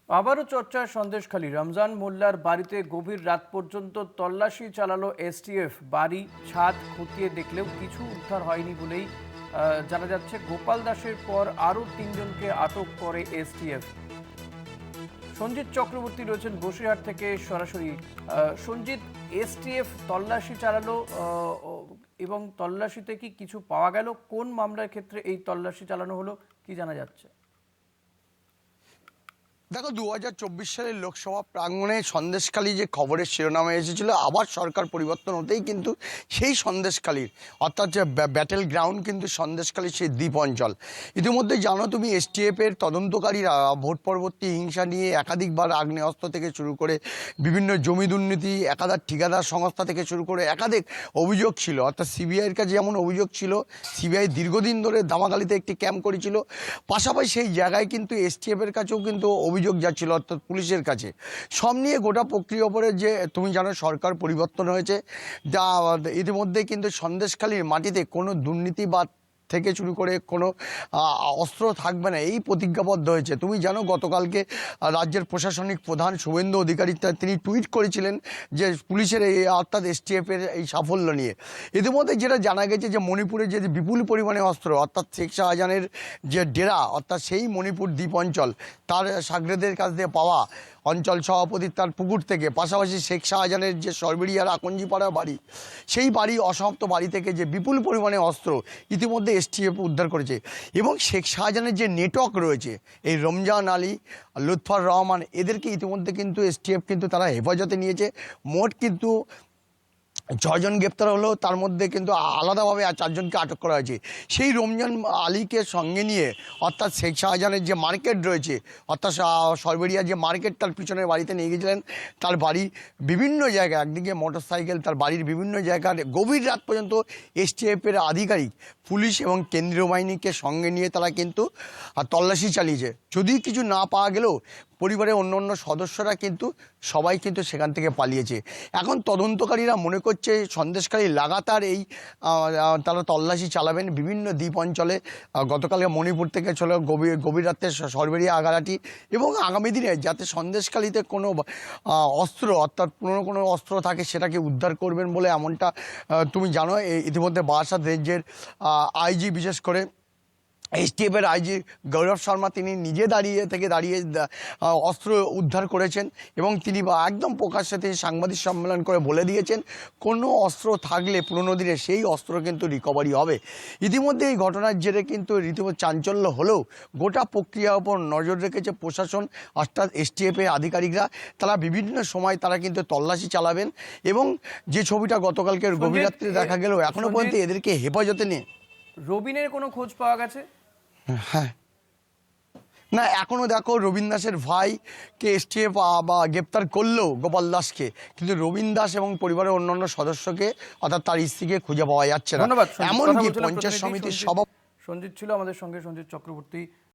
আবারও চর্চায় সন্দেশখালী। রমজান মোল্লার বাড়িতে গভীর রাত পর্যন্ত তল্লাশি চালালো এসটিএফ। বাড়ি ছাদ খতিয়ে দেখলেও কিছু উদ্ধার হয়নি বলেই জানা যাচ্ছে। গোপাল দাসের পর আরও তিনজনকে আটক করে এসটিএফ। সঞ্জিত চক্রবর্তী রয়েছেন বসিরহাট থেকে সরাসরি। সঞ্জিত, এসটিএফ তল্লাশি চালালো এবং তল্লাশিতে কি কিছু পাওয়া গেল? কোন মামলার ক্ষেত্রে এই তল্লাশি চালানো হলো, কি জানা যাচ্ছে? দেখো, 2024 সালের লোকসভা প্রাঙ্গণে সন্দেশখালী যে খবরের শিরোনামে এসেছিল, আবার সরকার পরিবর্তন হতেই কিন্তু সেই সন্দেশখালীর অর্থাৎ যে ব্যাটেল গ্রাউন্ড কিন্তু সন্দেশখালীর সেই দ্বীপ অঞ্চল। ইতিমধ্যে জানো তুমি, এসটিএফের তদন্তকারীরা ভোট পরবর্তী হিংসা নিয়ে একাধিকবার আগ্নেয়াস্ত্র থেকে শুরু করে বিভিন্ন জমি দুর্নীতি, একাধিক ঠিকাদার সংস্থা থেকে শুরু করে একাধিক অভিযোগ ছিল। অর্থাৎ সিবিআইয়ের কাছে যেমন অভিযোগ ছিল, সিবিআই দীর্ঘদিন ধরে দামাগালিতে একটি ক্যাম্প করেছিল, পাশাপাশি সেই জায়গায় কিন্তু এসটিএফের কাছেও কিন্তু অভিযোগ যাচ্ছিল, অর্থাৎ পুলিশের কাছে। সব নিয়ে গোটা প্রক্রিয়া ওপরে যে তুমি জানো সরকার পরিবর্তন হয়েছে, যা ইতিমধ্যে কিন্তু সন্দেশখালীর মাটিতে কোনো দুর্নীতি বা থেকে শুরু করে কোনো অস্ত্র থাকবে না, এই প্রতিজ্ঞাবদ্ধ হয়েছে। তুমি জানো গতকালকে রাজ্যের প্রশাসনিক প্রধান শুভেন্দু অধিকারী তিনি টুইট করেছিলেন যে পুলিশের এই অর্থাৎ এসটিএফের এই সাফল্য নিয়ে। ইতিমধ্যে যেটা জানা গেছে যে মণিপুরে যে বিপুল পরিমাণে অস্ত্র, অর্থাৎ শেখ শাহজাহানের যে ডেরা, অর্থাৎ সেই মণিপুর দ্বীপ অঞ্চল, তার সাগরেদের কাছ দিয়ে পাওয়া অঞ্চল সভাপতি তার পুকুর থেকে, পাশাপাশি শেখ শাহজাহানের যে সরবেরিয়ার আকঞ্জিপাড়া বাড়ি, সেই বাড়ি অসমাপ্ত বাড়ি থেকে যে বিপুল পরিমাণে অস্ত্র ইতিমধ্যে এসটিএফ উদ্ধার করেছে। এবং শেখ শাহজাহানের যে নেটওয়ার্ক রয়েছে, এই রমজান আলী, লুৎফর রহমান, এদেরকে ইতিমধ্যে কিন্তু এসটিএফ কিন্তু তারা হেফাজতে নিয়েছে। মোট কিন্তু 6 জন গ্রেপ্তার হলো, তার মধ্যে কিন্তু আলাদাভাবে 4 জনকে আটক করা হয়েছে। সেই রমজান আলীকে সঙ্গে নিয়ে অর্থাৎ শেখ শাহজাহানের যে মার্কেট রয়েছে, অর্থাৎ সরবেরিয়ার যে মার্কেট, তার পিছনের বাড়িতে নিয়ে গিয়েছিলেন। তার বাড়ি বিভিন্ন জায়গায়, একদিকে মোটরসাইকেল, তার বাড়ির বিভিন্ন জায়গায় গভীর রাত পর্যন্ত এসটিএফের আধিকারিক, পুলিশ এবং কেন্দ্রীয় বাহিনীকে সঙ্গে নিয়ে তারা কিন্তু তল্লাশি চালিয়েছে। যদি কিছু না পাওয়া গেলেও পরিবারের অন্য অন্য সদস্যরা কিন্তু সবাই কিন্তু সেখান থেকে পালিয়েছে। এখন তদন্তকারীরা মনে করছে সন্দেশখালী লাগাতার এই তারা তল্লাশি চালাবেন বিভিন্ন দ্বীপ অঞ্চলে। গতকালকে মণিপুর থেকে চলে গভীর রাতে সরবেরিয়া আগারাটি, এবং আগামী দিনে যাতে সন্দেশখালীতে কোনো অস্ত্র অর্থাৎ পুরনো কোনো অস্ত্র থাকে সেটাকে উদ্ধার করবেন বলে এমনটা তুমি জানো। ইতিমধ্যে বারাসাত রেঞ্জের আইজি, বিশেষ করে এসটিএফের আইজি গৌরব শর্মা, তিনি নিজে দাঁড়িয়ে অস্ত্র উদ্ধার করেছেন এবং তিনি একদম প্রকাশ্যে তিনি সাংবাদিক সম্মেলন করে বলে দিয়েছেন কোনো অস্ত্র থাকলে পুরনো দিনে সেই অস্ত্র কিন্তু রিকভারি হবে। ইতিমধ্যে এই ঘটনার জেরে কিন্তু রীতিমতো চাঞ্চল্য হলেও গোটা প্রক্রিয়ার উপর নজর রেখেছে প্রশাসন, অর্থাৎ এসটিএফের আধিকারিকরা। তারা বিভিন্ন সময় তারা কিন্তু তল্লাশি চালাবেন, এবং যে ছবিটা গতকালকে গভীর রাত্রে দেখা গেল, এখনও পর্যন্ত এদেরকে হেফাজতে নিয়ে রবিনের কোনো খোঁজ পাওয়া গেছে? হ্যাঁ, না, এখনও দেখো রবীন দাসের ভাইকে এসটিএফ বা গ্রেপ্তার করলেও গোপাল দাসকে, কিন্তু রবীন দাস এবং পরিবারের অন্যান্য সদস্যকে অর্থাৎ তার স্ত্রীকে খুঁজে পাওয়া যাচ্ছে না। ধন্যবাদ। এমনকি পঞ্চায়েত সমিতির সভাপতি সঞ্জিত ছিল আমাদের সঙ্গে, সঞ্জিত চক্রবর্তী।